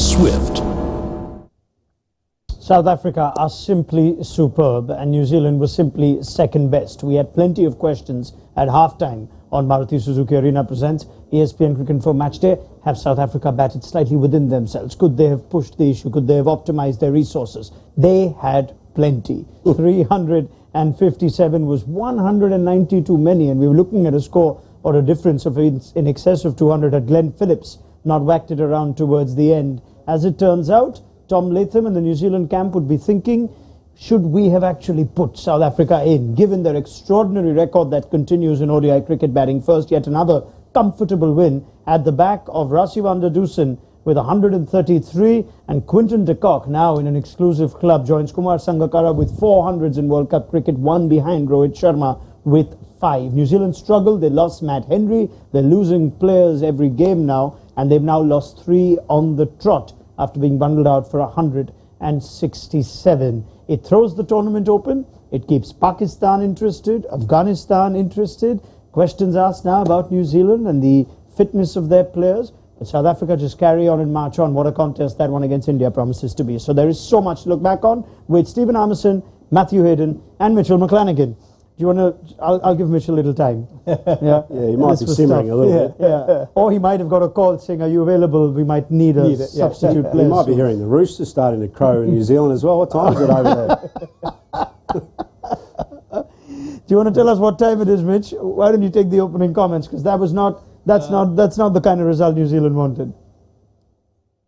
swift. South Africa are simply superb and New Zealand was simply second best. We had plenty of questions at halftime on Maruti Suzuki Arena Presents ESPN Cricket for Matchday. Have South Africa batted slightly within themselves? Could they have pushed the issue? Could they have optimized their resources? They had plenty. 357 was 190 too many, and we were looking at a score or a difference of in excess of 200 had Glenn Phillips not whacked it around towards the end. As it turns out, Tom Latham and the New Zealand camp would be thinking, should we have actually put South Africa in, given their extraordinary record that continues in ODI cricket batting first? Yet another comfortable win at the back of Rasivander Dusen with 133, and Quinton de Kock, now in an exclusive club, joins Kumar Sangakkara with 400s in World Cup cricket, one behind Rohit Sharma with 5. New Zealand struggled. They lost Matt Henry. They're losing players every game now, and they've now lost 3 on the trot after being bundled out for 167. It throws the tournament open. It keeps Pakistan interested, Afghanistan interested. Questions asked now about New Zealand and the fitness of their players. But South Africa just carry on and march on. What a contest that one against India promises to be. So there is so much to look back on with Stephen Harmison, Matthew Hayden and Mitchell McClenaghan. Do you want to? I'll give Mitchell a little time. Yeah, he might be simmering a little bit. Yeah. Or he might have got a call saying, are you available? We might need a substitute player. He might be hearing the roosters starting to crow in New Zealand as well. What time is it over there? Do you want to tell us what time it is, Mitch? Why don't you take the opening comments? Because that's not the kind of result New Zealand wanted.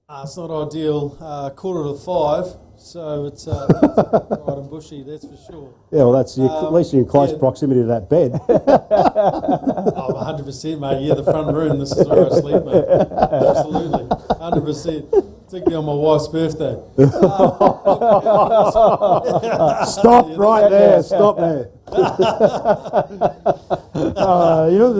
It's not ideal. 4:45. So it's right and bushy, that's for sure. Yeah, well, that's at least you're in close proximity to that bed. 100%, mate. Yeah, the front room. This is where I sleep, mate. Absolutely, 100%. Particularly on my wife's birthday. Stop right there. Stop there. You know,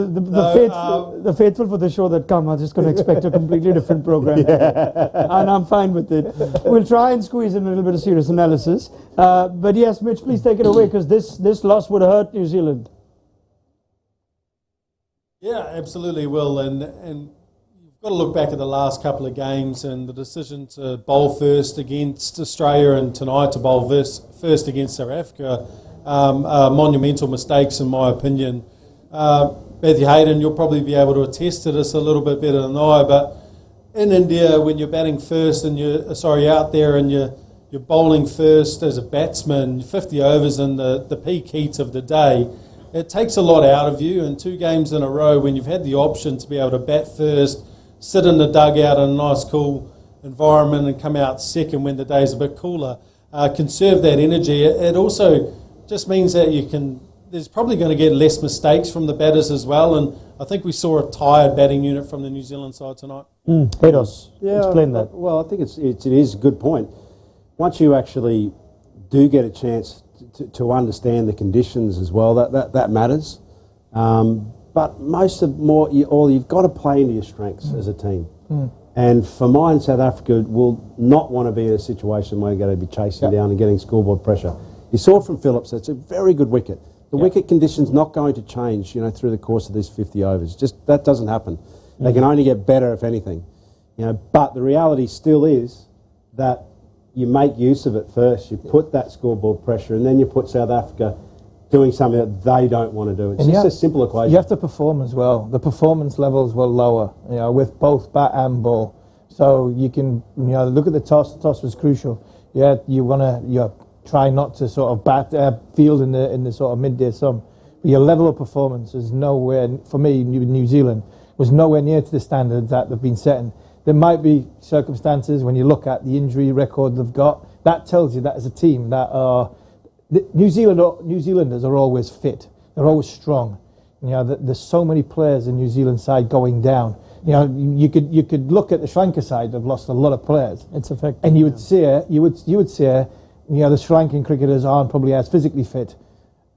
the faithful for the show that come are just going to expect a completely different program. And I'm fine with it. We'll try and squeeze in a little bit of serious analysis. But yes, Mitch, please take it away, because this loss would hurt New Zealand. Yeah, absolutely will. And you've got to look back at the last couple of games and the decision to bowl first against Australia and tonight to bowl first against South Africa. Monumental mistakes, in my opinion. Matthew Hayden, you'll probably be able to attest to this a little bit better than I, but in India, when you're batting first and out there and you're bowling first as a batsman, 50 overs in the peak heat of the day, it takes a lot out of you. And 2 games in a row, when you've had the option to be able to bat first, sit in the dugout in a nice cool environment and come out second when the day's a bit cooler, conserve that energy. It also just means that there's probably going to get less mistakes from the batters as well, and I think we saw a tired batting unit from the New Zealand side tonight. Pedos, explain that. Well, I think it is a good point. Once you actually do get a chance to understand the conditions as well, that matters. But you've got to play into your strengths as a team. And for mine, South Africa will not want to be in a situation where they're going to be chasing down and getting scoreboard pressure. You saw it from Phillips. It's a very good wicket. The wicket condition's not going to change, through the course of these 50 overs. Just that doesn't happen. They can only get better, if anything. But the reality still is that you make use of it first. You put that scoreboard pressure, and then you put South Africa doing something that they don't want to do. It's just a simple equation. You have to perform as well. The performance levels were lower, with both bat and ball. So you can, look at the toss. The toss was crucial. Yeah, you try not to sort of field in the sort of midday sun. But your level of performance is nowhere, for me, New Zealand, was nowhere near to the standards that they've been setting. There might be circumstances when you look at the injury record they've got, that tells you that as a team that New Zealanders are always fit. They're always strong. There's so many players in New Zealand side going down. You could look at the Sri Lanka side. They've lost a lot of players. It's effective. And you would say the Sri Lankan cricketers aren't probably as physically fit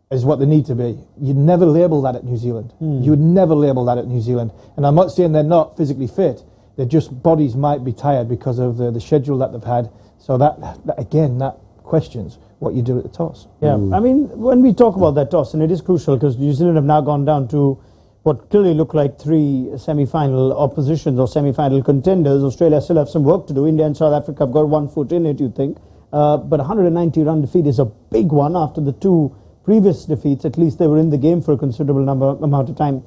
as what they need to be. You'd never label that at New Zealand. You would never label that at New Zealand. And I'm not saying they're not physically fit. Their just bodies might be tired because of the schedule that they've had. So that questions what you do at the toss. Yeah, I mean, when we talk about that toss, and it is crucial because New Zealand have now gone down to what clearly look like three semi-final oppositions or semi-final contenders. Australia still have some work to do. India and South Africa have got 1 foot in it, you think. But 190-run defeat is a big one after the two previous defeats. At least they were in the game for a considerable amount of time.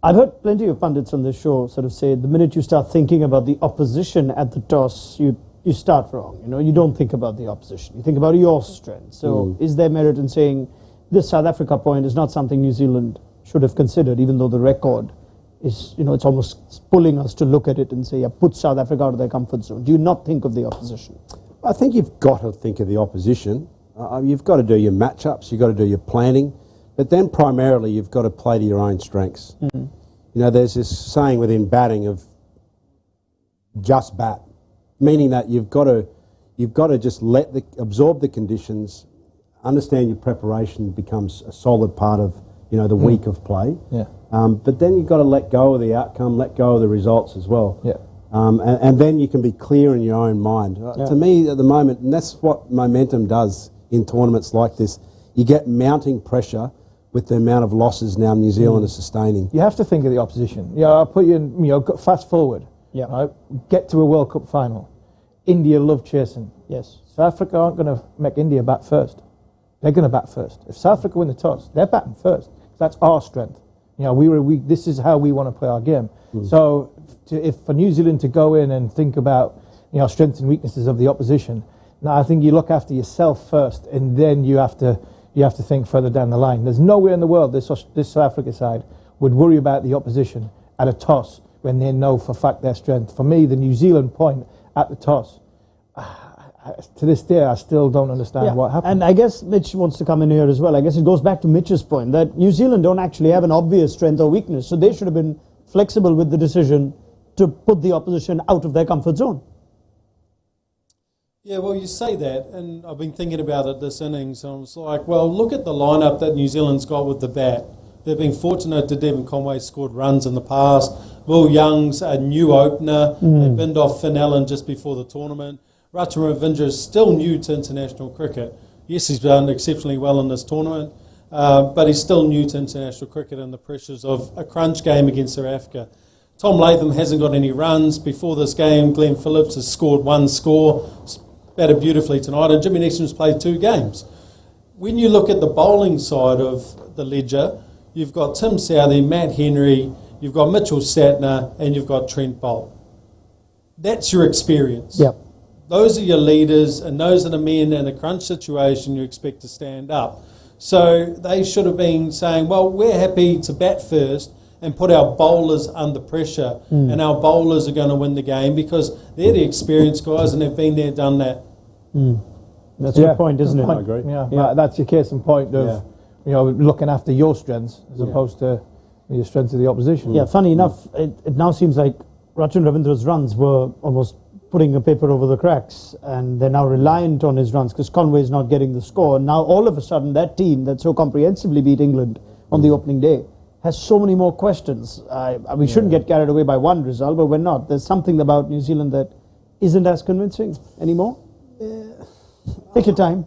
I've heard plenty of pundits on this show sort of say the minute you start thinking about the opposition at the toss, you start wrong. You know, you don't think about the opposition. You think about your strength. So is there merit in saying this South Africa point is not something New Zealand should have considered, even though the record is, you know, it's almost pulling us to look at it and say, yeah, put South Africa out of their comfort zone. Do you not think of the opposition? I think you've got to think of the opposition. You've got to do your matchups, you've got to do your planning, but then primarily you've got to play to your own strengths. You know, there's this saying within batting of just bat, meaning that you've got to just absorb the conditions, understand your preparation becomes a solid part of, you know, the week of play. Yeah. But then you've got to let go of the outcome, let go of the results as well. Yeah. And then you can be clear in your own mind. To me, at the moment, and that's what momentum does in tournaments like this, you get mounting pressure with the amount of losses now New Zealand is sustaining. You have to think of the opposition. Yeah, I'll put you in, you know, fast forward. Yeah. Right? Get to a World Cup final. India love chasing. Yes. South Africa aren't going to make India bat first. They're going to bat first. If South Africa win the toss, they're batting first. That's our strength. You know, this is how we want to play our game. So, if for New Zealand to go in and think about, you know, strengths and weaknesses of the opposition, now I think you look after yourself first, and then you have to think further down the line. There's nowhere in the world this South Africa side would worry about the opposition at a toss when they know for fact their strength. For me, the New Zealand point at the toss, to this day, I still don't understand what happened. And I guess Mitch wants to come in here as well. I guess it goes back to Mitch's point that New Zealand don't actually have an obvious strength or weakness, so they should have been flexible with the decision to put the opposition out of their comfort zone. Yeah, well, you say that, and I've been thinking about it this innings, and I was like, well, look at the lineup that New Zealand's got with the bat. They've been fortunate that Devon Conway scored runs in the past. Will Young's a new opener. They binned off Finn Allen just before the tournament. Raunak Kapoor is still new to international cricket. Yes, he's done exceptionally well in this tournament, but he's still new to international cricket and the pressures of a crunch game against South Africa. Tom Latham hasn't got any runs. Before this game, Glenn Phillips has scored one score, batted beautifully tonight, and Jimmy Neesham's played 2 games. When you look at the bowling side of the ledger, you've got Tim Southey, Matt Henry, you've got Mitchell Satner, and you've got Trent Boult. That's your experience. Yep. Those are your leaders, and those are the men in a crunch situation you expect to stand up. So they should have been saying, well, we're happy to bat first and put our bowlers under pressure, and our bowlers are going to win the game because they're the experienced guys and they've been there, done that. That's a good point, isn't it? I agree. Yeah, that's your case in point of you know, looking after your strengths as opposed to your strengths of the opposition. Yeah, funny enough, it now seems like Rachin Ravindra's runs were almost putting a paper over the cracks, and they're now reliant on his runs because Conway's not getting the score. And now all of a sudden that team that so comprehensively beat England on the opening day has so many more questions. We shouldn't get carried away by one result, but we're not. There's something about New Zealand that isn't as convincing anymore. Take your time.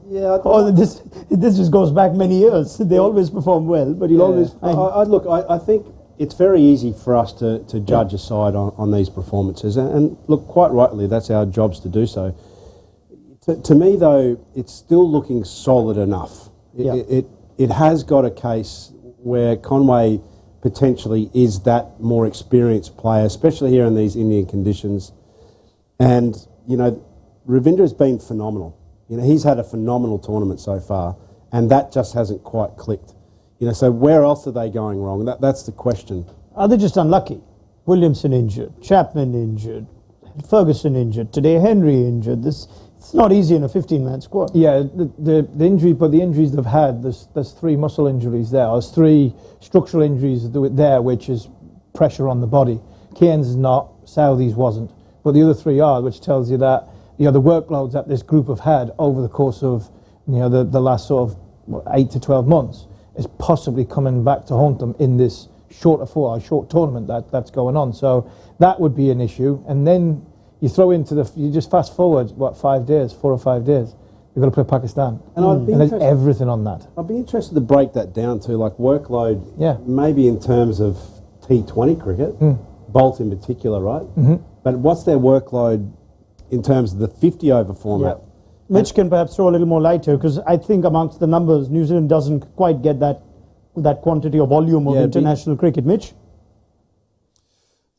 This just goes back many years. They always perform well, but you'll always find... I think it's very easy for us to judge a side on these performances, and look, quite rightly, that's our jobs to do so. To me, though, it's still looking solid enough. It has got a case where Conway potentially is that more experienced player, especially here in these Indian conditions. And, you know, Ravindra's been phenomenal. You know, he's had a phenomenal tournament so far, and that just hasn't quite clicked. You know, so where else are they going wrong? That's the question. Are they just unlucky? Williamson injured, Chapman injured, Ferguson injured, today Henry injured. It's not easy in a 15-man squad. Yeah, the injuries, but the injuries they've had, there's 3 muscle injuries there. There's 3 structural injuries there, which is pressure on the body. Kane's is not, Southey's wasn't, but the other 3 are, which tells you that, you know, the workloads that this group have had over the course of, you know, the last sort of 8 to 12 months is possibly coming back to haunt them in this short tournament that's going on. So that would be an issue. And then you throw into you just fast forward, 4 or 5 days, You've got to play Pakistan. And there's everything on that. I'd be interested to break that down to like workload, Yeah. maybe in terms of T20 cricket, Bolt in particular, right? But what's their workload in terms of the 50-over format? Mitch can perhaps throw a little more light here, because I think amongst the numbers, New Zealand doesn't quite get that quantity or volume of international cricket. Mitch?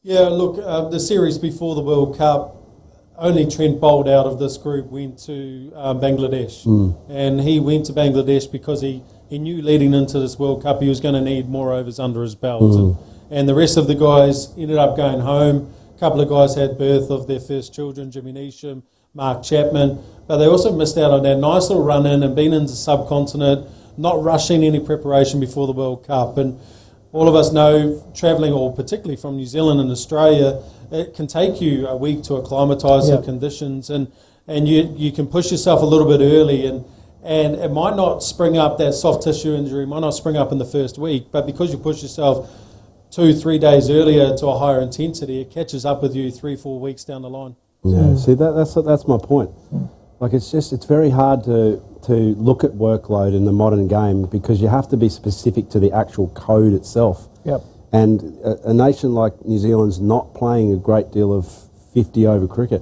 Yeah, look, the series before the World Cup, only Trent Bolt out of this group went to Bangladesh. And he went to Bangladesh because he knew leading into this World Cup he was going to need more overs under his belt. And the rest of the guys ended up going home. A couple of guys had birth of their first children, Jimmy Neesham, Mark Chapman. But they also missed out on that nice little run in and been into the subcontinent, not rushing any preparation before the World Cup. And all of us know, travelling, or particularly from New Zealand and Australia, it can take you a week to acclimatise to conditions, and you can push yourself a little bit early, and it might not spring up, that soft tissue injury might not spring up in the first week, but because you push yourself 2-3 days earlier to a higher intensity, it catches up with you 3-4 weeks down the line. Yeah, see, that's my point. Like, it's very hard to look at workload in the modern game because you have to be specific to the actual code itself. Yep. And a nation like New Zealand's not playing a great deal of 50-over cricket,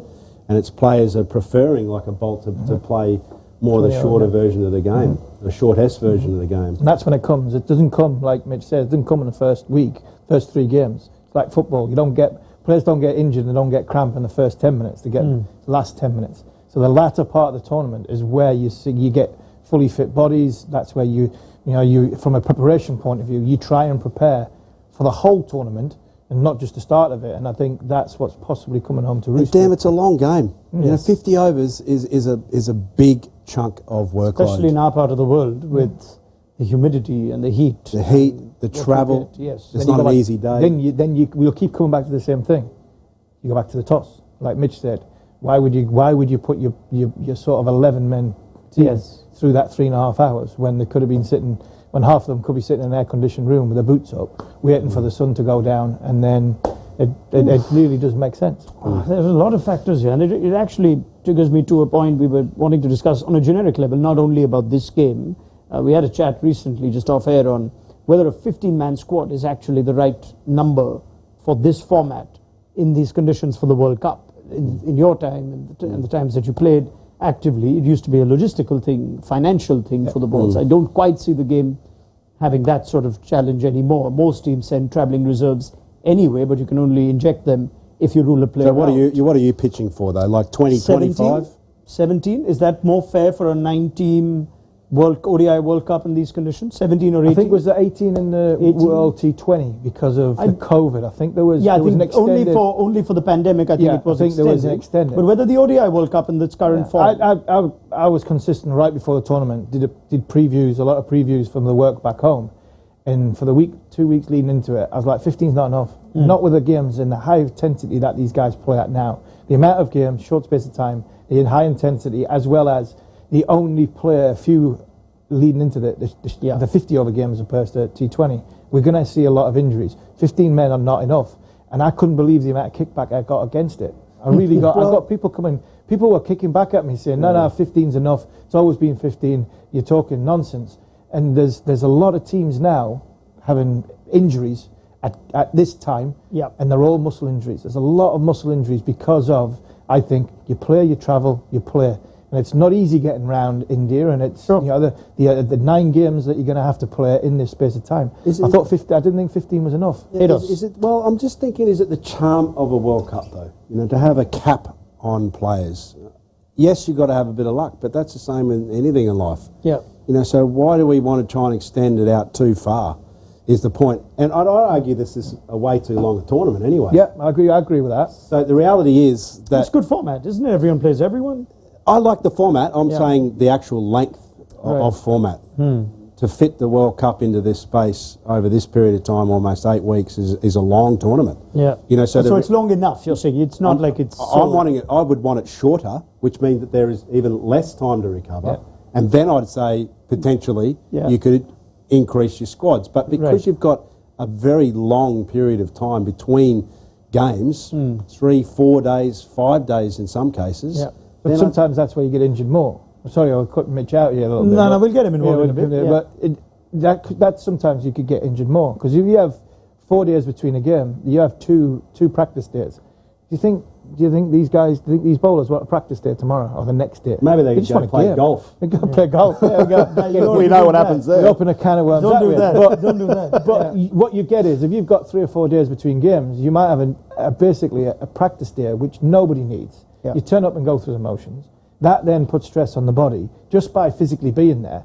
and its players are preferring, like a Bolt, to play more the shorter version of the game, the short S version of the game. And that's when it comes. It doesn't come, like Mitch says, it doesn't come in the first week, first 3 games. It's like football. Players don't get injured and don't get cramp in the first 10 minutes. They get the last 10 minutes. So the latter part of the tournament is where you get fully fit bodies. That's where you from a preparation point of view, you try and prepare for the whole tournament and not just the start of it. And I think that's what's possibly coming home to roost. Damn, it's a long game. You know, 50 overs is a big chunk of workload. Especially in our part of the world with the humidity and the heat. The heat, the travel. Yes. It's not an easy day. We'll keep coming back to the same thing. You go back to the toss, like Mitch said. Why would you put your sort of 11 men team through that 3.5 hours when they could have been sitting, when half of them could be sitting in an air-conditioned room with their boots up, waiting for the sun to go down, and then it really does make sense. There's a lot of factors here, and it actually triggers me to a point we were wanting to discuss on a generic level, not only about this game. We had a chat recently, just off air, on whether a 15-man squad is actually the right number for this format in these conditions for the World Cup. In your time and the times that you played actively, it used to be a logistical thing, financial thing for the Bulls. I don't quite see the game having that sort of challenge anymore. Most teams send travelling reserves anyway, but you can only inject them if you rule a player out. So what are you pitching for, though? Like 20, 25? 17? Is that more fair for a 9-team ODI World Cup in these conditions? 17 or 18? I think it was the 18 in the World T20 because of the COVID. I think there was an extended... only for the pandemic, I think it was extended. There was an extended. But whether the ODI World Cup in its current form... I was consistent right before the tournament, did previews, a lot of previews from the work back home. And for the 2 weeks leading into it, I was like, 15's not enough. Not with the games and the high intensity that these guys play at now. The amount of games, short space of time, the high intensity, as well as the only player, a few leading into the 50 over games as opposed to T20, we're going to see a lot of injuries. 15 men are not enough. And I couldn't believe the amount of kickback I got against it. I really got, I got people coming, people were kicking back at me saying, no, 15's enough. It's always been 15. You're talking nonsense. And there's a lot of teams now having injuries at this time, and they're all muscle injuries. There's a lot of muscle injuries because of, I think, you play, you travel, you play. And it's not easy getting round India, and it's the 9 games that you're going to have to play in this space of time. I didn't think 15 was enough. Well, I'm just thinking, is it the charm of a World Cup, though? You know, to have a cap on players. Yes, you've got to have a bit of luck, but that's the same in anything in life. Yeah. You know, so why do we want to try and extend it out too far? Is the point. And I'd argue this is a way too long a tournament anyway. Yeah, I agree with that. So the reality is that it's a good format, isn't it? Everyone plays everyone. I like the format. I'm saying the actual length of format. To fit the World Cup into this space over this period of time, almost 8 weeks, is a long tournament. Yeah. You know, so it's long enough, you're saying. It's not like it's... I would want it shorter, which means that there is even less time to recover. Yeah. And then I'd say, potentially, you could increase your squads. But because you've got a very long period of time between games, 3, 4 days, 5 days in some cases... But sometimes that's where you get injured more. Sorry, I'll cut Mitch out here a little bit. No, we'll get him involved in a bit. Yeah. But that sometimes you could get injured more, because if you have 4 days between a game, you have two practice days. Do you think these guys, these bowlers want a practice day tomorrow or the next day? Maybe they just want to play golf. They go play golf. There we go. We know what happens there. We open a can of worms. Don't do that. Don't do that. But what you get is, if you've got 3 or 4 days between games, you might have basically a practice day, which nobody needs. Yeah. You turn up and go through the motions. That then puts stress on the body just by physically being there,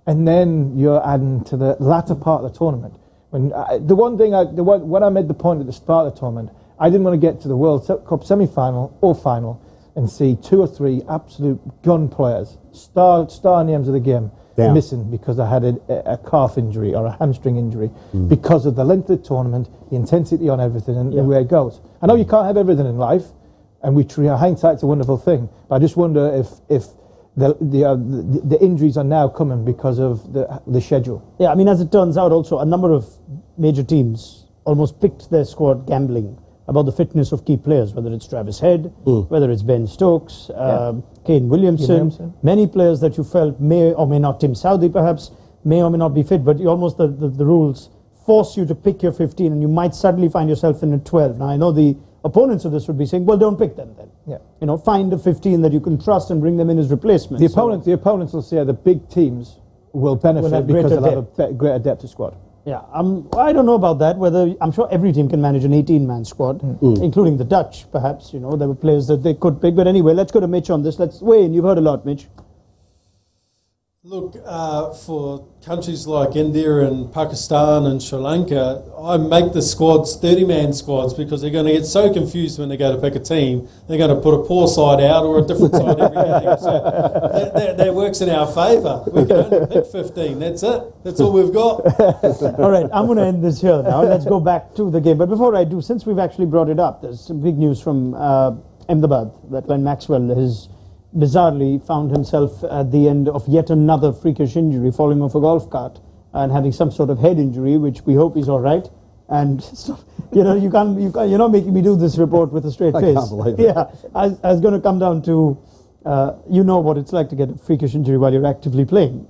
and then you're adding to the latter part of the tournament. When I made the point at the start of the tournament, I didn't want to get to the World Cup semi-final or final and see 2 or 3 absolute gun players, star names of the game, missing because I had a calf injury or a hamstring injury because of the length of the tournament, the intensity on everything, and the way it goes. I know you can't have everything in life, and hindsight's a wonderful thing, but I just wonder if the injuries are now coming because of the schedule. Yeah, I mean, as it turns out, also a number of major teams almost picked their squad gambling about the fitness of key players, whether it's Travis Head, whether it's Ben Stokes, Kane Williamson, many players that you felt may or may not, Tim Southey perhaps, may or may not be fit, but you almost the rules force you to pick your 15, and you might suddenly find yourself in a 12. Now, I know the opponents of this would be saying, well, don't pick them then. Yeah. Find a 15 that you can trust and bring them in as replacements. The opponents will say the big teams will benefit because they'll have a greater depth of squad. Yeah, I don't know about that. I'm sure every team can manage an 18-man squad, including the Dutch, perhaps. There were players that they could pick. But anyway, let's go to Mitch on this. Wayne, you've heard a lot, Mitch. Look, for countries like India and Pakistan and Sri Lanka, I make the squads 30-man squads because they're going to get so confused when they go to pick a team. They're going to put a poor side out or a different side every game. So that works in our favour. We can only pick 15. That's it. That's all we've got. All right, I'm going to end this here now. Let's go back to the game. But before I do, since we've actually brought it up, there's some big news from Ahmedabad that Glenn Maxwell has bizarrely found himself at the end of yet another freakish injury, falling off a golf cart and having some sort of head injury, which we hope he's all right. And you're not making me do this report with a straight face. I can't believe it. Yeah, I was going to come down to what it's like to get a freakish injury while you're actively playing.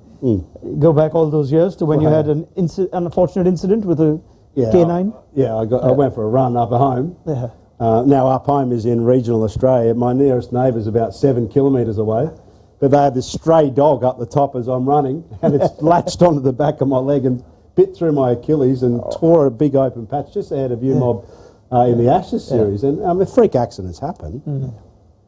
Go back all those years to when you had an unfortunate incident with a canine. I went for a run up at home. Yeah. Now, up home is in regional Australia. My nearest neighbour's about 7 kilometres away. But they have this stray dog up the top as I'm running, and it's latched onto the back of my leg and bit through my Achilles and tore a big open patch just ahead of Mob in the Ashes series. And freak accidents happen.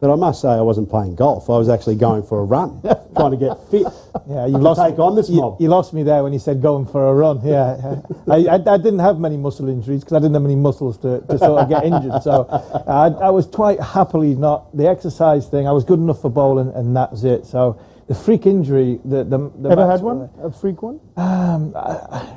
But I must say I wasn't playing golf. I was actually going for a run, trying to get fit. Yeah, you lost take on this mob. You lost me there when you said going for a run. Yeah, I didn't have many muscle injuries because I didn't have many muscles to sort of get injured. So I was quite happily not the exercise thing. I was good enough for bowling, and that was it. So the freak injury, the ever had one? A freak one?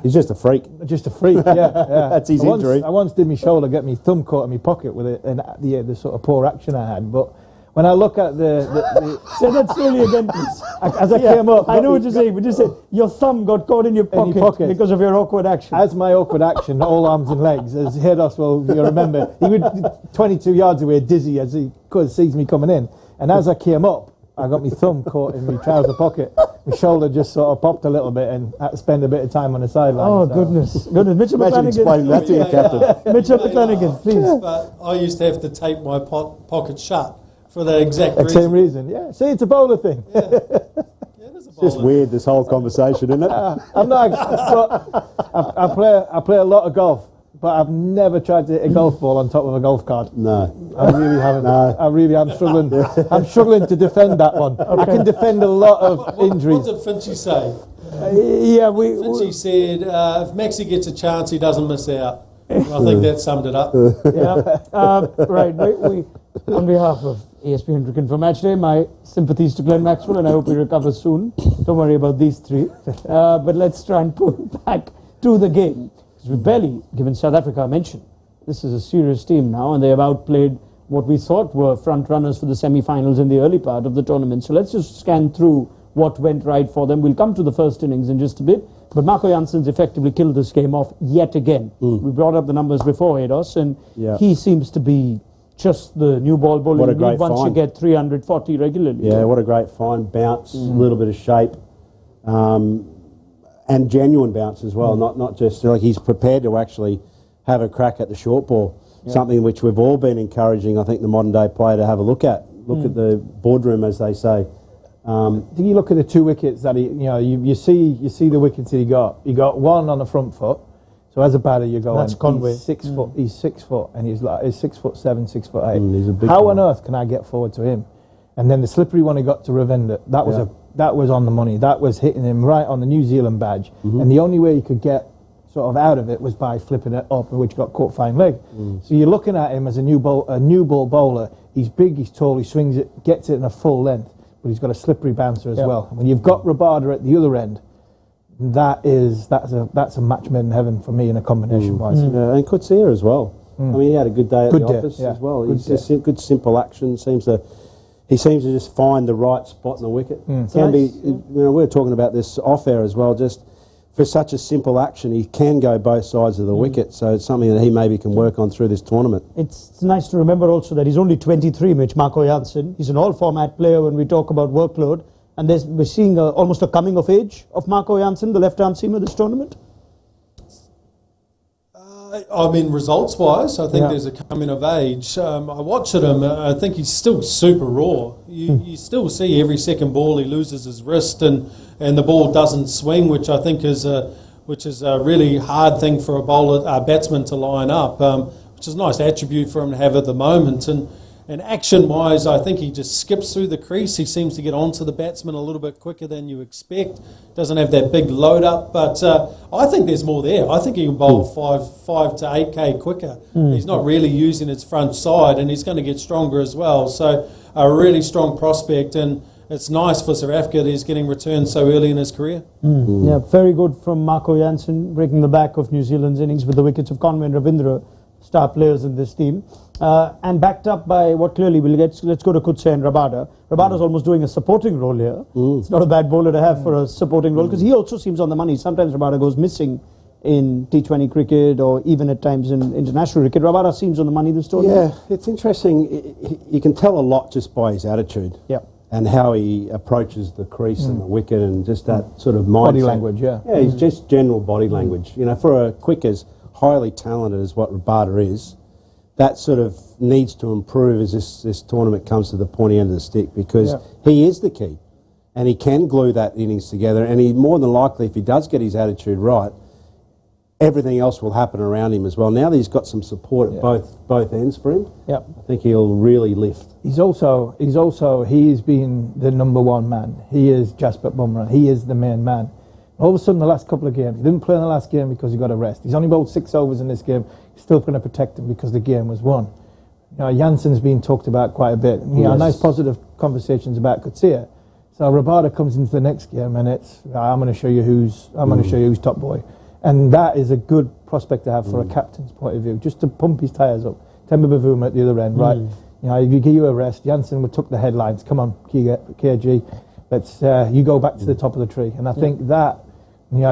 He's just a freak. Just a freak. Yeah. That's his injury. I once did my shoulder get my thumb caught in my pocket with it, and the sort of poor action I had, but. When I look at say that slowly again, please. As I came up, I know what you're saying, but just say your thumb got caught in your pocket because of your awkward action. As my awkward action, all arms and legs, as Hayden will you remember, he was 22 yards away, dizzy as he sees me coming in, and as I came up, I got my thumb caught in my trouser pocket. My shoulder just sort of popped a little bit, and had to spend a bit of time on the sideline. Oh, so. Goodness. Mitchell McClenaghan. Explain that to your captain. Mitchell McClenaghan, please. But I used to have to tape my pocket shut. For the exact reason. Same reason, yeah. See, it's a bowler thing. Yeah, it is a bowler. It's just weird, this whole conversation, isn't it? I'm not. I play a lot of golf, but I've never tried to hit a golf ball on top of a golf cart. No, I really haven't. No. I really am struggling. I'm struggling to defend that one. Okay. I can defend a lot of injuries. What did Finchy say? Finchy said if Maxi gets a chance, he doesn't miss out. I think that summed it up. Right. We on behalf of ESPN Cricket for Matchday, my sympathies to Glenn Maxwell, and I hope he recovers soon. Don't worry about these three. But let's try and pull back to the game. Because we've barely given South Africa a mention. This is a serious team now, and they have outplayed what we thought were front runners for the semi-finals in the early part of the tournament. So let's just scan through what went right for them. We'll come to the first innings in just a bit. But Marco Jansen's effectively killed this game off yet again. We brought up the numbers before, Edos, and he seems to be just the new ball bowling What a you great need once you find. get 340 regularly. Yeah, what a great find. Bounce, a little bit of shape, and genuine bounce as well. Not just like he's prepared to actually have a crack at the short ball. Something which we've all been encouraging, I think, the modern day player to have a look at. Look at the boardroom, as they say. I think you look at the 2 wickets that you see the wickets that he got. He got one on the front foot. So as a batter, you go. That's Conway. He's 6 foot. He's 6 foot, and he's 6'7", 6'8". He's a big How guy. on earth can I get forward to him? And then the slippery one he got to Ravindra, that was on the money. That was hitting him right on the New Zealand badge. And the only way he could get sort of out of it was by flipping it up, which got caught fine leg. So you're looking at him as a new ball bowler. He's big, he's tall, he swings it, gets it in a full length, but he's got a slippery bouncer as well. When you've got Rabada at the other end, that's a match made in heaven for me in a combination wise. Yeah, and Coetzee as well. I mean, he had a good day at the day, office yeah. as well. Good He's just good, simple action. He seems to just find the right spot in the wicket. Can be. We were talking about this off air as well. Just for such a simple action, he can go both sides of the wicket. So it's something that he maybe can work on through this tournament. It's nice to remember also that he's only 23, Mitch, Marco Jansen. He's an all-format player when we talk about workload. And we're seeing almost a coming of age of Marco Jansen, the left-arm seamer this tournament. I mean, results-wise, I think there's a coming of age. I watched him. I think he's still super raw. You still see every second ball he loses his wrist and the ball doesn't swing, which I think is a really hard thing for a batsman to line up, which is a nice attribute for him to have at the moment. And action-wise, I think he just skips through the crease. He seems to get onto the batsman a little bit quicker than you expect. Doesn't have that big load-up, but I think there's more there. I think he can bowl 5 to 8K quicker. He's not really using his front side, and he's going to get stronger as well. So a really strong prospect, and it's nice for South Africa that he's getting returns so early in his career. Yeah, very good from Marco Jansen, breaking the back of New Zealand's innings with the wickets of Conway and Ravindra, star players in this team. And backed up by what clearly we'll get. Let's go to Coetzee and Rabada. Rabada's almost doing a supporting role here. It's not a bad bowler to have for a supporting role because he also seems on the money. Sometimes Rabada goes missing in T20 cricket or even at times in international cricket. Rabada seems on the money this tournament. Yeah, it's interesting. You can tell a lot just by his attitude. Yeah. And how he approaches the crease and the wicket and just that sort of mindset. Body language, yeah. Yeah, he's just general body language. You know, for a quick as highly talented as what Rabada is, that sort of needs to improve as this tournament comes to the pointy end of the stick because he is the key and he can glue that innings together and he more than likely, if he does get his attitude right, everything else will happen around him as well. Now that he's got some support at both ends for him, I think he'll really lift. He's been the number one man. He is Jasprit Bumrah. He is the main man. All of a sudden, the last couple of games, he didn't play in the last game because he got a rest. He's only bowled 6 overs in this game. He's still going to protect him because the game was won. Jansen's been talked about quite a bit. Nice positive conversations about Coetzee. So Rabada comes into the next game and it's I'm going to show you who's top boy, and that is a good prospect to have for a captain's point of view, just to pump his tyres up. Temba Bavuma at the other end, right? If you give you a rest, Jansen took the headlines. Come on, KG. Let's you go back to the top of the tree, and I think that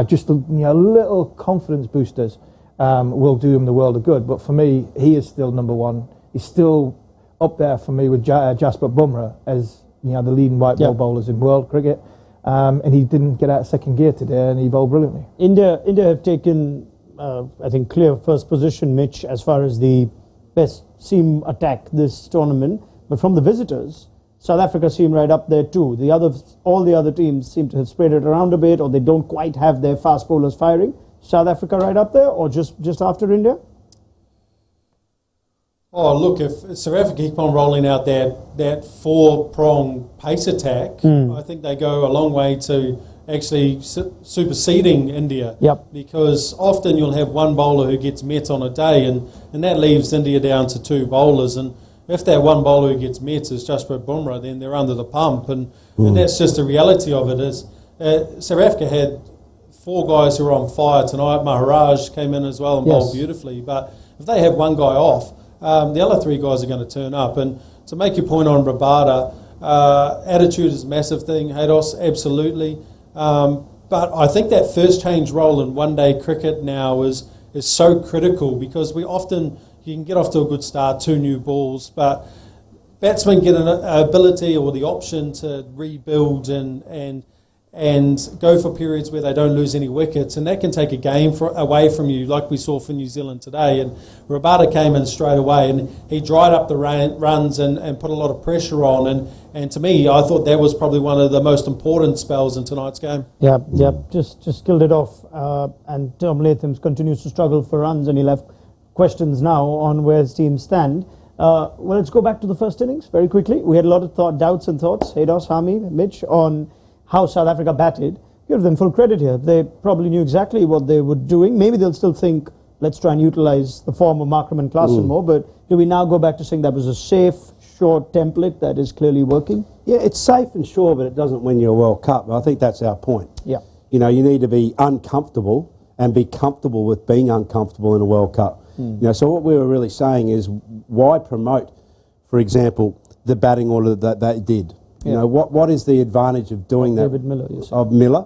just little confidence boosters will do him the world of good. But for me, he is still number one. He's still up there for me with Jasprit Bumrah as the leading white ball bowlers in world cricket. And he didn't get out of second gear today, and he bowled brilliantly. India have taken, I think, clear first position, Mitch, as far as the best seam attack this tournament. But from the visitors, South Africa seem right up there too. All the other teams seem to have spread it around a bit, or they don't quite have their fast bowlers firing. South Africa right up there, or just after India? Oh, look, if South Africa keep on rolling out that 4-prong pace attack, I think they go a long way to actually superseding India. Because often you'll have one bowler who gets met on a day, and that leaves India down to 2 bowlers. And if that one bowler who gets met is Jasprit Bumrah, then they're under the pump. And that's just the reality of it. Is South Africa had 4 guys who were on fire tonight. Maharaj came in as well and bowled beautifully. But if they have one guy off, the other 3 guys are going to turn up. And to make your point on Rabada, attitude is a massive thing. Hados, absolutely. But I think that first change role in one-day cricket now is so critical because we often you can get off to a good start, 2 new balls, but batsmen get an ability or the option to rebuild and go for periods where they don't lose any wickets, and that can take a game away from you, like we saw for New Zealand today. And Rabada came in straight away, and he dried up the runs and put a lot of pressure on. And to me, I thought that was probably one of the most important spells in tonight's game. Yeah, just killed it off. And Tom Latham continues to struggle for runs, and he'll have questions now on where his team stand. Well, let's go back to the first innings very quickly. We had a lot of doubts and thoughts, Haydos, Harmy, Mitch, on how South Africa batted. Give them full credit here. They probably knew exactly what they were doing. Maybe they'll still think, let's try and utilise the form of Markram and Klaasen more, but do we now go back to saying that was a safe, short template that is clearly working? Yeah, it's safe and sure, but it doesn't win you a World Cup. I think that's our point. Yeah. You know, you need to be uncomfortable and be comfortable with being uncomfortable in a World Cup. You know, so what we were really saying is, why promote, for example, the batting order that they did? You know, what is the advantage of doing that? David Miller, you said. Of Miller,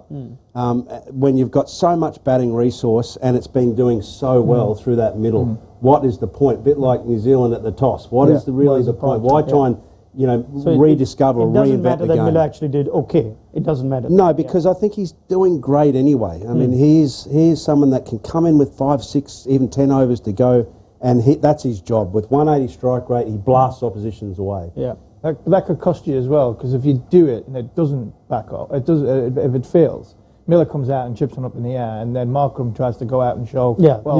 when you've got so much batting resource and it's been doing so well through that middle. What is the point? A bit like New Zealand at the toss. What is really the point? Why try and, you know, rediscover or reinvent the game? It doesn't matter that Miller actually did okay. It doesn't matter. No, because I think he's doing great anyway. I mean, he's someone that can come in with 5, 6, even 10 overs to go, and that's his job. With 180 strike rate, he blasts oppositions away. Yeah. That could cost you as well, because if you do it and it doesn't back up, if it fails, Miller comes out and chips one up in the air, and then Markram tries to go out and show,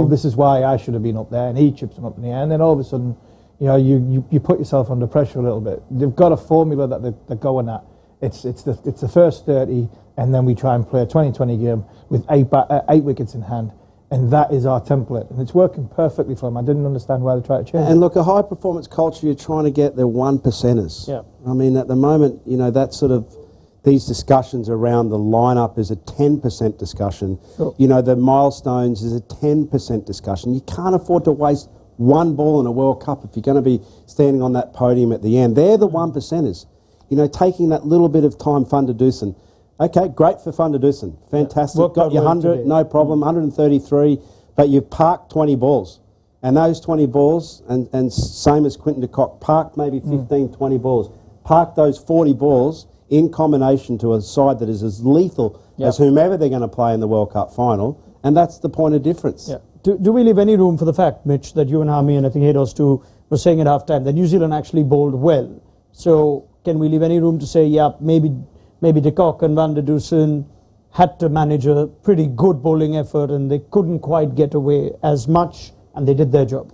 this is why I should have been up there, and he chips one up in the air, and then all of a sudden, you know, you put yourself under pressure a little bit. They've got a formula that they're going at. It's the first 30, and then we try and play a 20-20 game with 8 wickets in hand. And that is our template, and it's working perfectly for them. I didn't understand why they tried to change it. And look, a high-performance culture, you're trying to get the 1%ers. Yeah. I mean, at the moment, you know, that sort of, these discussions around the lineup is a 10% discussion. Sure. You know, the milestones is a 10% discussion. You can't afford to waste one ball in a World Cup if you're going to be standing on that podium at the end. They're the 1%ers. You know, taking that little bit of time, Van der Dussen. Okay, great for Van der Dussen. Fantastic. Yeah, got your 100, no problem, 133, but you've parked 20 balls. And those 20 balls, and same as Quinton de Kock, parked maybe 15, 20 balls. Park those 40 balls in combination to a side that is as lethal as whomever they're going to play in the World Cup final, and that's the point of difference. Yeah. Do we leave any room for the fact, Mitch, that you and Harmy, and I think Haydos too, were saying at half-time, that New Zealand actually bowled well? So can we leave any room to say, maybe de Kock and Van der Dussen had to manage a pretty good bowling effort and they couldn't quite get away as much, and they did their job?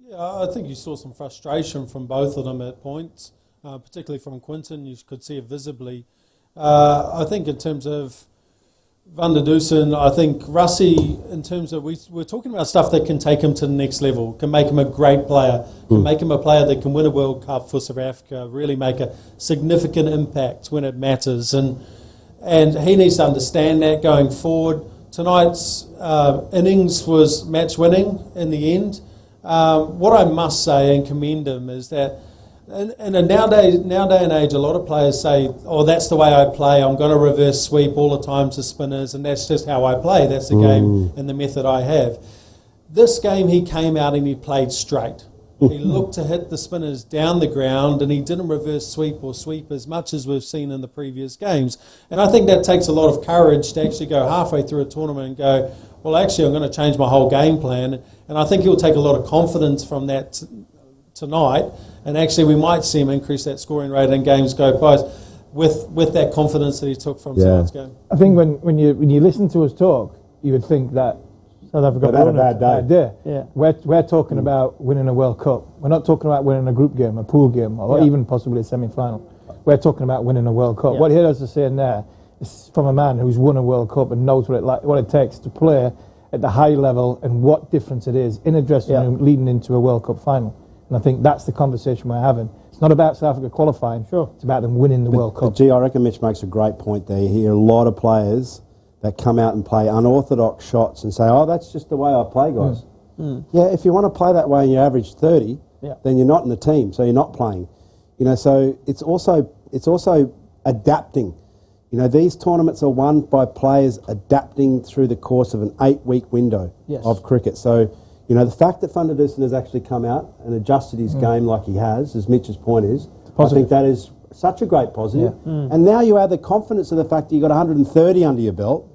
Yeah, I think you saw some frustration from both of them at points, particularly from Quinton. You could see it visibly. I think in terms of Van der Dussen, I think Russie, in terms of, we're talking about stuff that can take him to the next level, can make him a great player, can make him a player that can win a World Cup for South Africa, really make a significant impact when it matters. And he needs to understand that going forward. Tonight's innings was match winning in the end. What I must say and commend him is that in a nowadays and age, a lot of players say, oh, that's the way I play, I'm going to reverse sweep all the time to spinners, and that's just how I play, that's the game and the method I have. This game he came out and he played straight. He looked to hit the spinners down the ground, and he didn't reverse sweep or sweep as much as we've seen in the previous games. And I think that takes a lot of courage to actually go halfway through a tournament and go, well, actually I'm going to change my whole game plan. And I think he'll take a lot of confidence from that tonight, and actually we might see him increase that scoring rate and games go past with that confidence that he took from tonight's game. I think when you listen to us talk, you would think that South Africa had a bad day. Yeah. We're talking about winning a World Cup. We're not talking about winning a group game, a pool game, or even possibly a semi-final. We're talking about winning a World Cup. What Haydos is saying there is from a man who's won a World Cup and knows what it takes to play at the high level and what difference it is in a dressing room leading into a World Cup final. And I think that's the conversation we're having. It's not about South Africa qualifying. Sure. It's about them winning the World Cup. But I reckon Mitch makes a great point there. You hear a lot of players that come out and play unorthodox shots and say, oh, that's just the way I play, guys. Yeah, if you want to play that way and you average 30, then you're not in the team, so you're not playing. You know, so it's also adapting. You know, these tournaments are won by players adapting through the course of an 8-week window of cricket. So, You know, the fact that Van der Dussen has actually come out and adjusted his game like he has, as Mitch's point is, I think that is such a great positive. And now you add the confidence of the fact that you've got 130 under your belt.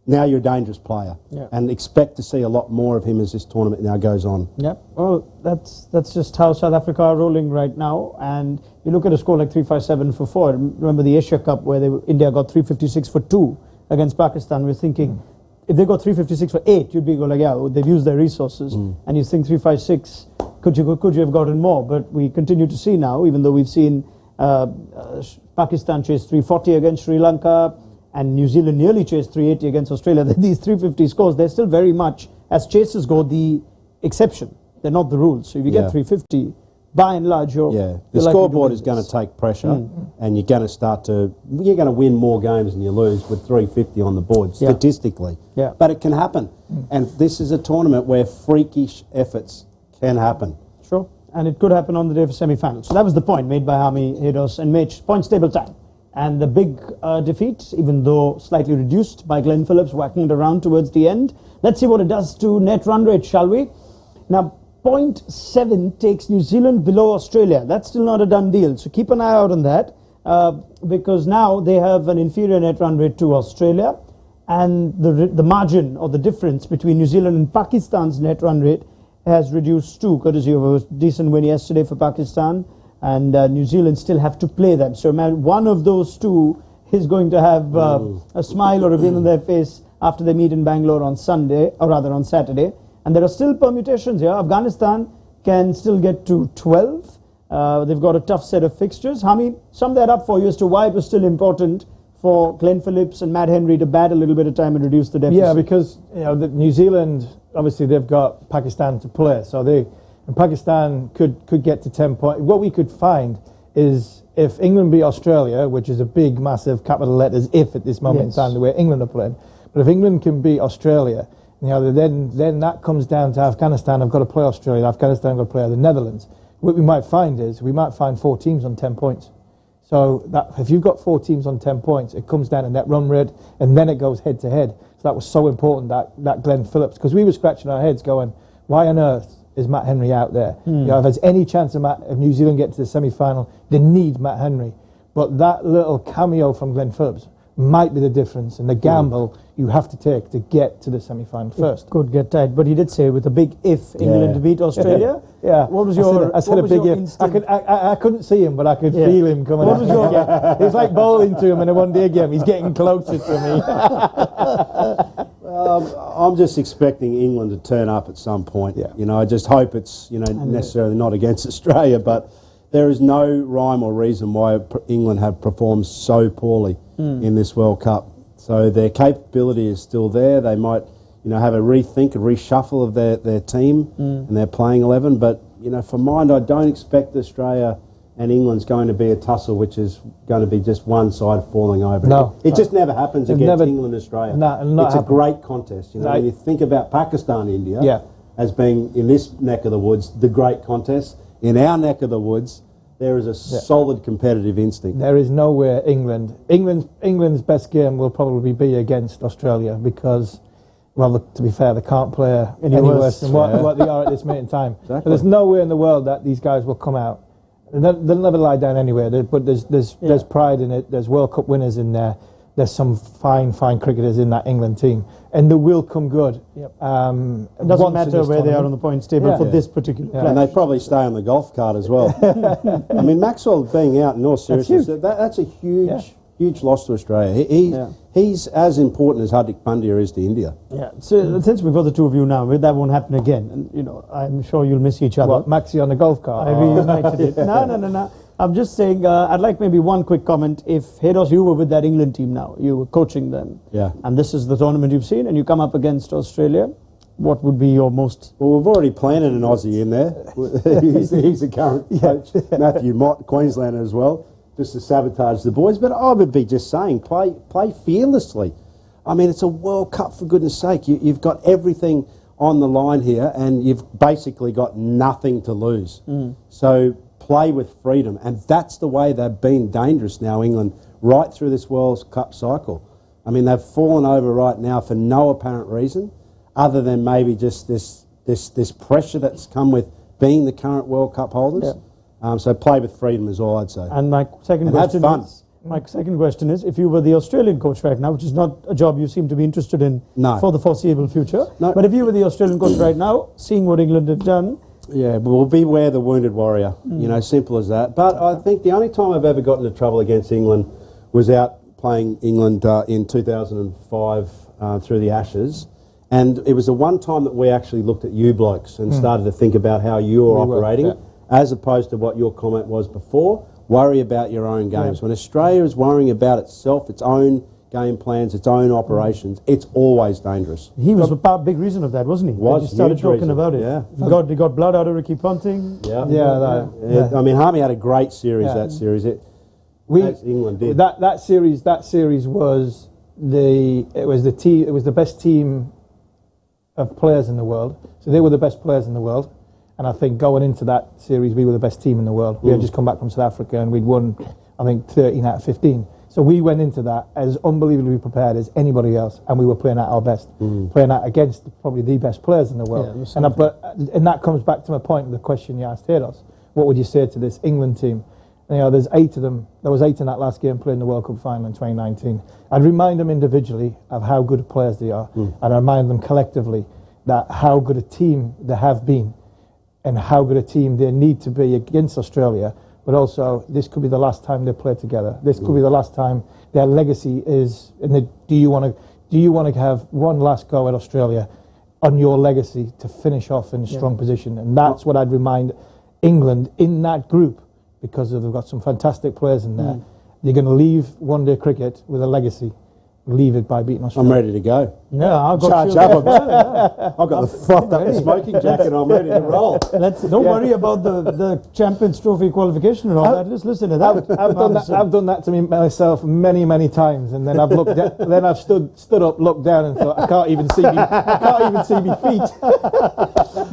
Now you're a dangerous player, and expect to see a lot more of him as this tournament now goes on. Yeah, well, that's just how South Africa are rolling right now. And you look at a score like 357 for 4. Remember the Asia Cup where India got 356 for 2 against Pakistan. We're thinking if they got 356 for 8, you'd be like, yeah, they've used their resources. And you think 356, could you have gotten more? But we continue to see now, even though we've seen Pakistan chase 340 against Sri Lanka, and New Zealand nearly chased 380 against Australia. These 350 scores, they're still very much, as chases go, the exception. They're not the rules. So if you get 350, by and large, the scoreboard is going to take pressure, and you're going to win more games than you lose with 350 on the board, statistically. But it can happen. And this is a tournament where freakish efforts can happen. Sure. And it could happen on the day of semi-final. So that was the point made by Harmy, Hayden and Mitch. Points table time. And the big defeat, even though slightly reduced by Glenn Phillips, whacking it around towards the end. Let's see what it does to net run rate, shall we? Now, 0.7 takes New Zealand below Australia. That's still not a done deal. So keep an eye out on that, because now they have an inferior net run rate to Australia. And the margin or the difference between New Zealand and Pakistan's net run rate has reduced too, courtesy of a decent win yesterday for Pakistan. And New Zealand still have to play them. So one of those two is going to have a smile or a grin on their face after they meet in Bangalore on Sunday, or rather on Saturday. And there are still permutations here. Afghanistan can still get to 12. They've got a tough set of fixtures. Hami, sum that up for you as to why it was still important for Glenn Phillips and Matt Henry to bat a little bit of time and reduce the deficit. Yeah, because New Zealand, obviously they've got Pakistan to play, so and Pakistan could get to 10 points. What we could find is if England beat Australia, which is a big, massive capital letters if at this moment in time, the way England are playing, but if England can beat Australia, then that comes down to Afghanistan. I've got to play Australia. Afghanistan have got to play the Netherlands. What we might find is we might find 4 teams on 10 points. So that if you've got 4 teams on 10 points, it comes down to net run rate, and then it goes head to head. So that was so important, that Glenn Phillips, because we were scratching our heads going, why on earth is Matt Henry out there? If there's any chance of New Zealand getting to the semi-final, they need Matt Henry. But that little cameo from Glenn Phillips might be the difference, and the gamble you have to take to get to the semi-final first. Could get tight, but he did say with a big if England to beat Australia. What was your? I said a big if. I couldn't see him, but I could feel him coming. What was your? It was like bowling to him in a one-day game. He's getting closer to me. I'm just expecting England to turn up at some point. I just hope it's necessarily not against Australia, but there is no rhyme or reason why England have performed so poorly in this World Cup. So their capability is still there. They might, have a rethink, a reshuffle of their team and their playing 11. But, for mine, I don't expect Australia and England's going to be a tussle which is going to be just one side falling over. No. It just never happens against England and Australia. It's a great contest. When you think about Pakistan, India, as being in this neck of the woods, the great contest. In our neck of the woods, there is a solid competitive instinct. There is nowhere England's best game will probably be against Australia because, well, to be fair, they can't play any worse than what they are at this moment in time. Exactly. But there's nowhere in the world that these guys will come out. They'll never lie down anywhere. But there's pride in it. There's World Cup winners in there. There's some fine cricketers in that England team, and they will come good. It doesn't matter where they are on the points table for this particular clash. And they probably stay on the golf cart as well. I mean, Maxwell being out in all seriousness, that's a huge loss to Australia. He's as important as Hardik Pandya is to India. So since we've got the two of you now, that won't happen again. And I'm sure you'll miss each other. What, Maxi on the golf cart? I reunited it. No. I'm just saying, I'd like maybe one quick comment. If, Haydos, you were with that England team now, you were coaching them, and this is the tournament you've seen, and you come up against Australia, what would be your most... Well, we've already planted an Aussie in there. he's the current coach. Matthew Mott, Queenslander as well, just to sabotage the boys. But I would be just saying, play fearlessly. I mean, it's a World Cup, for goodness sake. You've got everything on the line here, and you've basically got nothing to lose. So play with freedom, and that's the way they've been dangerous now, England, right through this World Cup cycle. I mean, they've fallen over right now for no apparent reason, other than maybe just this this pressure that's come with being the current World Cup holders. So play with freedom is all I'd say. And my second And have question fun. is, if you were the Australian coach right now, which is not a job you seem to be interested in No. for the foreseeable future, No. but if you were the Australian coach right now, seeing what England have done, Yeah, but we'll beware the wounded warrior. Simple as that. But I think the only time I've ever got into trouble against England was out playing England in 2005 through the Ashes. And it was the one time that we actually looked at you blokes and started to think about how you were operating, as opposed to what your comment was before. Worry about your own games. When Australia is worrying about itself, its own game plans, its own operations, it's always dangerous. he was a big reason of that, wasn't he? Was That you started huge talking reason. about it. Yeah. He got blood out of Ricky Ponting. Yeah. Yeah. I mean, Harmy had a great series, Yeah. that series. As England did. That series was the best team of players in the world. So they were the best players in the world. And I think going into that series, we were the best team in the world. We had just come back from South Africa and we'd won, I think, 13 out of 15. So we went into that as unbelievably prepared as anybody else, and we were playing at our best, playing out against probably the best players in the world. And that comes back to my point of the question you asked Hayden. What would you say to this England team? There's 8 of them. There was 8 in that last game playing the World Cup final in 2019. I'd remind them individually of how good players they are, and I remind them collectively that how good a team they have been and how good a team they need to be against Australia, but also this could be the last time they play together. This could be the last time their legacy is. Do you want to have one last go at Australia on your legacy to finish off in a strong position? And that's what I'd remind England in that group, because they've got some fantastic players in there. You're going to leave one-day cricket with a legacy. Leave it by beating Australia. I'm ready to go. Yeah, I've got Charge up. I've got the frothed up smoking jacket. I'm ready to roll. Don't worry about the Champions Trophy qualification and all that. Just listen to that. I've done that to myself many times, and then I've looked. Then I've stood up, looked down, and thought, I can't even see my feet.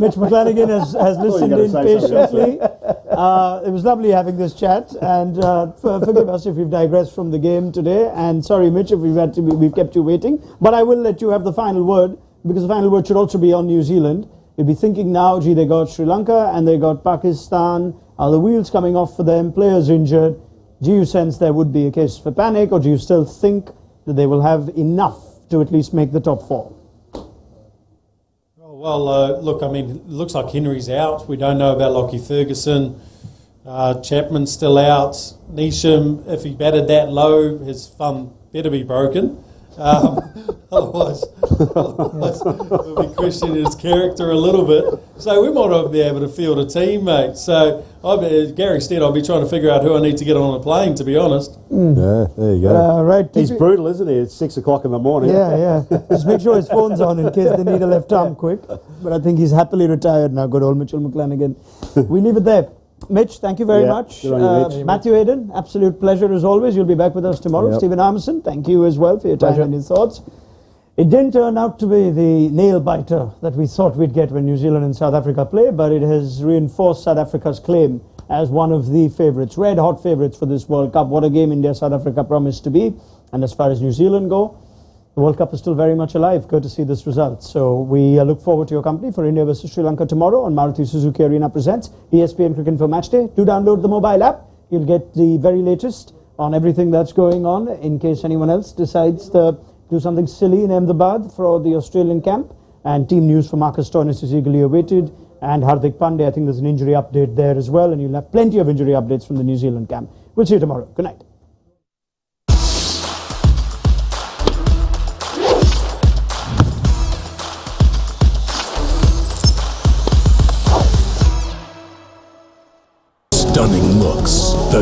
Mitch McClenaghan has listened in patiently. It was lovely having this chat, and forgive us if we've digressed from the game today. And sorry, Mitch, if we've kept you waiting. But I will let you have the final word, because the final word should also be on New Zealand. You'll be thinking now, gee, they got Sri Lanka and they got Pakistan. Are the wheels coming off for them? Players injured. Do you sense there would be a case for panic, or do you still think that they will have enough to at least make the top 4? Well, look, I mean, it looks like Henry's out. We don't know about Lockie Ferguson. Chapman's still out. Neesham, if he batted that low, his thumb better be broken. Otherwise we'll be questioning his character a little bit. So we might not be able to field a team, mate. So Gary said I'll be trying to figure out who I need to get on a plane, to be honest. Yeah, there you go. Right. He's brutal, isn't he? It's 6 o'clock in the morning. Yeah. Just make sure his phone's on in case they need a left arm quick. But I think he's happily retired now, good old Mitchell McClenaghan. We leave it there. Mitch, thank you very much. Good on you, Mitch. Matthew Hayden, absolute pleasure as always. You'll be back with us tomorrow. Yep. Stephen Harmison, thank you as well for your time and your thoughts. It didn't turn out to be the nail-biter that we thought we'd get when New Zealand and South Africa play, but it has reinforced South Africa's claim as one of the favourites, red-hot favourites for this World Cup. What a game India-South Africa promised to be. And as far as New Zealand go, the World Cup is still very much alive, courtesy this result. So we look forward to your company for India versus Sri Lanka tomorrow on Maruti Suzuki Arena Presents ESPN Cricket for Matchday. Do download the mobile app. You'll get the very latest on everything that's going on in case anyone else decides to do something silly in Ahmedabad for the Australian camp. And team news for Marcus Stoinis is eagerly awaited. And Hardik Pandey, I think there's an injury update there as well. And you'll have plenty of injury updates from the New Zealand camp. We'll see you tomorrow. Good night. Stunning looks. The